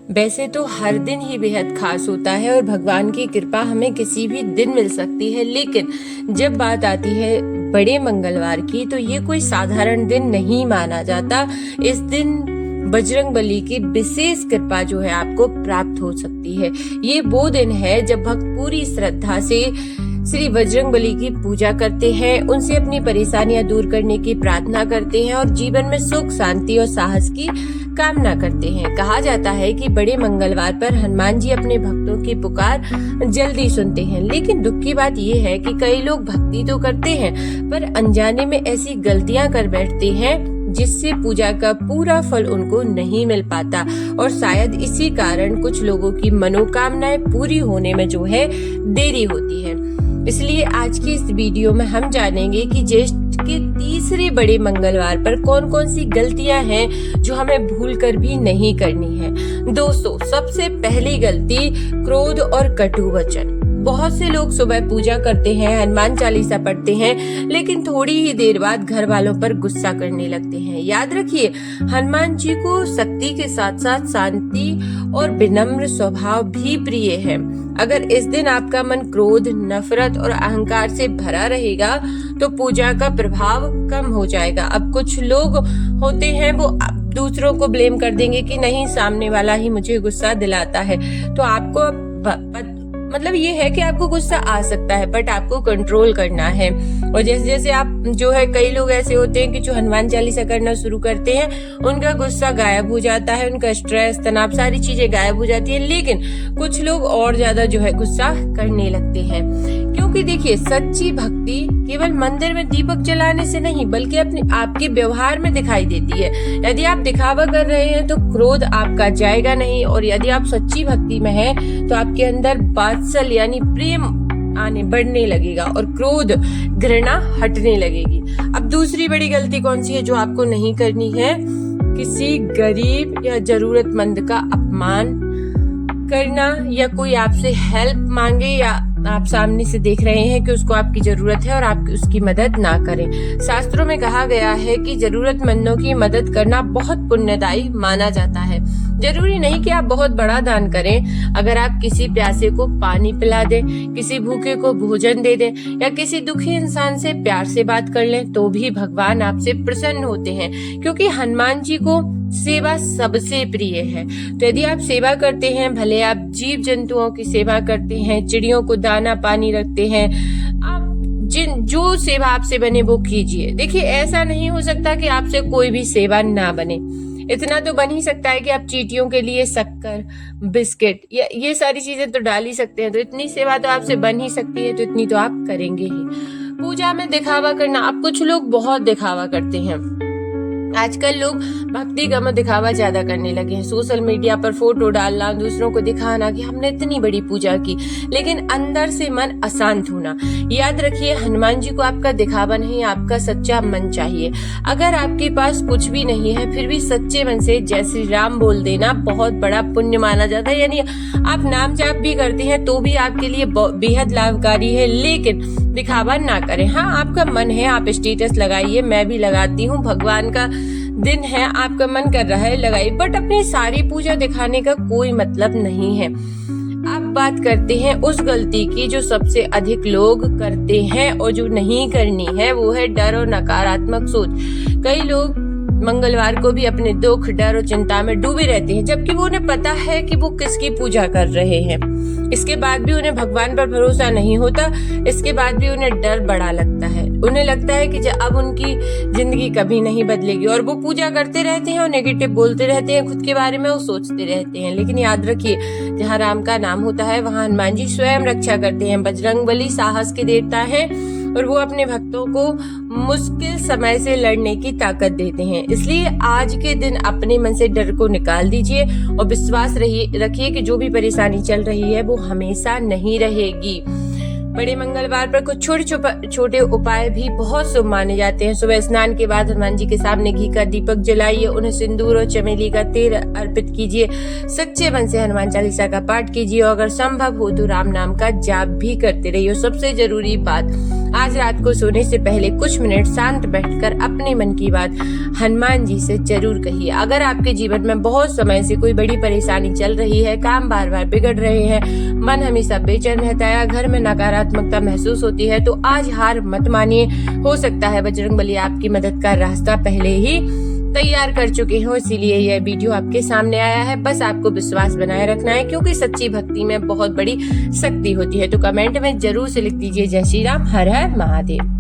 वैसे तो हर दिन ही बेहद खास होता है और भगवान की कृपा हमें किसी भी दिन मिल सकती है, लेकिन जब बात आती है बड़े मंगलवार की तो ये कोई साधारण दिन नहीं माना जाता। इस दिन बजरंगबली की विशेष कृपा जो है आपको प्राप्त हो सकती है। ये वो दिन है जब भक्त पूरी श्रद्धा से श्री बजरंगबली की पूजा करते हैं, उनसे अपनी परेशानियां दूर करने की प्रार्थना करते हैं और जीवन में सुख, शांति और साहस की कामना करते हैं। कहा जाता है कि बड़े मंगलवार पर हनुमान जी अपने भक्तों की पुकार जल्दी सुनते हैं, लेकिन दुख की बात यह है कि कई लोग भक्ति तो करते हैं पर अनजाने में ऐसी गलतियां कर बैठते हैं जिससे पूजा का पूरा फल उनको नहीं मिल पाता और शायद इसी कारण कुछ लोगों की मनोकामनाएं पूरी होने में जो है देरी होती है। इसलिए आज की इस वीडियो में हम जानेंगे कि ज्येष्ठ के तीसरे बड़े मंगलवार पर कौन कौन सी गलतियां हैं जो हमें भूलकर भी नहीं करनी है। दोस्तों, सबसे पहली गलती क्रोध और कटु वचन। बहुत से लोग सुबह पूजा करते हैं, हनुमान चालीसा पढ़ते हैं, लेकिन थोड़ी ही देर बाद घर वालों पर गुस्सा करने लगते हैं। याद रखिए, हनुमान जी को शक्ति के साथ साथ शांति और विनम्र स्वभाव भी प्रिय है। अगर इस दिन आपका मन क्रोध, नफरत और अहंकार से भरा रहेगा तो पूजा का प्रभाव कम हो जाएगा। अब कुछ लोग होते हैं वो दूसरों को ब्लेम कर देंगे कि नहीं, सामने वाला ही मुझे गुस्सा दिलाता है। तो आपको मतलब ये है कि आपको गुस्सा आ सकता है बट आपको कंट्रोल करना है। और जैसे जैसे आप जो है, कई लोग ऐसे होते हैं कि जो हनुमान चालीसा करना शुरू करते हैं उनका गुस्सा गायब हो जाता है, उनका स्ट्रेस, तनाव, सारी चीजें गायब हो जाती है। लेकिन कुछ लोग और ज्यादा जो है गुस्सा करने लगते हैं, क्योंकि देखिए, सच्ची भक्ति केवल मंदिर में दीपक जलाने से नहीं बल्कि अपने आपके व्यवहार में दिखाई देती है। यदि आप दिखावा कर रहे हैं तो क्रोध आपका जाएगा नहीं, और यदि आप सच्ची भक्ति में हैं तो आपके अंदर वात्सल यानी प्रेम बढ़ने लगेगा और क्रोध, घृणा हटने लगेगी। अब दूसरी बड़ी गलती कौन सी है जो आपको नहीं करनी है? किसी गरीब या जरूरतमंद का अपमान करना, या कोई आपसे हेल्प मांगे या आप सामने से देख रहे हैं कि उसको आपकी जरूरत है और आप उसकी मदद ना करें। शास्त्रों में कहा गया है कि जरूरतमंदों की मदद करना बहुत पुण्यदायी माना जाता है। जरूरी नहीं कि आप बहुत बड़ा दान करें। अगर आप किसी प्यासे को पानी पिला दें, किसी भूखे को भोजन दे दें या किसी दुखी इंसान से प्यार से बात कर लें तो भी भगवान आपसे प्रसन्न होते हैं, क्योंकि हनुमान जी को सेवा सबसे प्रिय है। तो यदि आप सेवा करते हैं, भले आप जीव जंतुओं की सेवा करते हैं, चिड़ियों को दाना पानी रखते हैं, आप जो सेवा आपसे बने वो कीजिए। देखिए, ऐसा नहीं हो सकता कि आपसे कोई भी सेवा ना बने। इतना तो बन ही सकता है कि आप चींटियों के लिए शक्कर, बिस्किट या ये सारी चीजें तो डाल ही सकते हैं। तो इतनी सेवा तो आपसे बन ही सकती है, तो इतनी तो आप करेंगे ही। पूजा में दिखावा करना। अब कुछ लोग बहुत दिखावा करते हैं। आजकल लोग भक्ति कम दिखावा ज्यादा करने लगे हैं। सोशल मीडिया पर फोटो डालना, दूसरों को दिखाना कि हमने इतनी बड़ी पूजा की, लेकिन अंदर से मन अशांत होना। याद रखिए, हनुमान जी को आपका दिखावा नहीं, आपका सच्चा मन चाहिए। अगर आपके पास कुछ भी नहीं है फिर भी सच्चे मन से जय श्री राम बोल देना बहुत बड़ा पुण्य माना जाता है। यानी आप नाम जाप भी करते हैं तो भी आपके लिए बेहद लाभकारी है, लेकिन दिखावा ना करें। हाँ, आपका मन है, आप स्टेटस लगाइए, मैं भी लगाती हूँ, भगवान का दिन है, आपका मन कर रहा है लगाइए, बट अपनी सारी पूजा दिखाने का कोई मतलब नहीं है। अब बात करते हैं उस गलती की जो सबसे अधिक लोग करते हैं और जो नहीं करनी है, वो है डर और नकारात्मक सोच। कई लोग मंगलवार को भी अपने दुख, डर और चिंता में डूबे रहते हैं, जबकि वो उन्हें पता है कि वो किसकी पूजा कर रहे हैं। इसके बाद भी उन्हें भगवान पर भरोसा नहीं होता। इसके बाद भी उन्हें डर बड़ा लगता है। उन्हें लगता है कि अब उनकी जिंदगी कभी नहीं बदलेगी, और वो पूजा करते रहते हैं और नेगेटिव बोलते रहते हैं, खुद के बारे में वो सोचते रहते हैं। लेकिन याद रखिए, जहाँ राम का नाम होता है वहाँ हनुमान जी स्वयं रक्षा करते हैं। बजरंगबली साहस के देवता है और वो अपने भक्तों को मुश्किल समय से लड़ने की ताकत देते हैं। इसलिए आज के दिन अपने मन से डर को निकाल दीजिए और विश्वास रखिए कि जो भी परेशानी चल रही है वो हमेशा नहीं रहेगी। बड़े मंगलवार पर कुछ छोटे उपाय भी बहुत शुभ माने जाते हैं। सुबह स्नान के बाद हनुमान जी के सामने घी का दीपक जलाइए, उन्हें सिंदूर और चमेली का तेल अर्पित कीजिए, सच्चे मन से हनुमान चालीसा का पाठ कीजिए और अगर संभव हो तो राम नाम का जाप भी करते रहिए। सबसे जरूरी बात, आज रात को सोने से पहले कुछ मिनट शांत बैठकर अपने मन की बात हनुमान जी से जरूर कहिए। अगर आपके जीवन में बहुत समय से कोई बड़ी परेशानी चल रही है, काम बार बार बिगड़ रहे हैं, मन हमेशा बेचैन रहता है, घर में नकारात्मकता महसूस होती है, तो आज हार मत मानिए। हो सकता है बजरंगबली आपकी मदद का रास्ता पहले ही तैयार कर चुके हो, इसीलिए यह वीडियो आपके सामने आया है। बस आपको विश्वास बनाए रखना है, क्योंकि सच्ची भक्ति में बहुत बड़ी शक्ति होती है। तो कमेंट में जरूर से लिख दीजिए जय श्री राम, हर हर महादेव।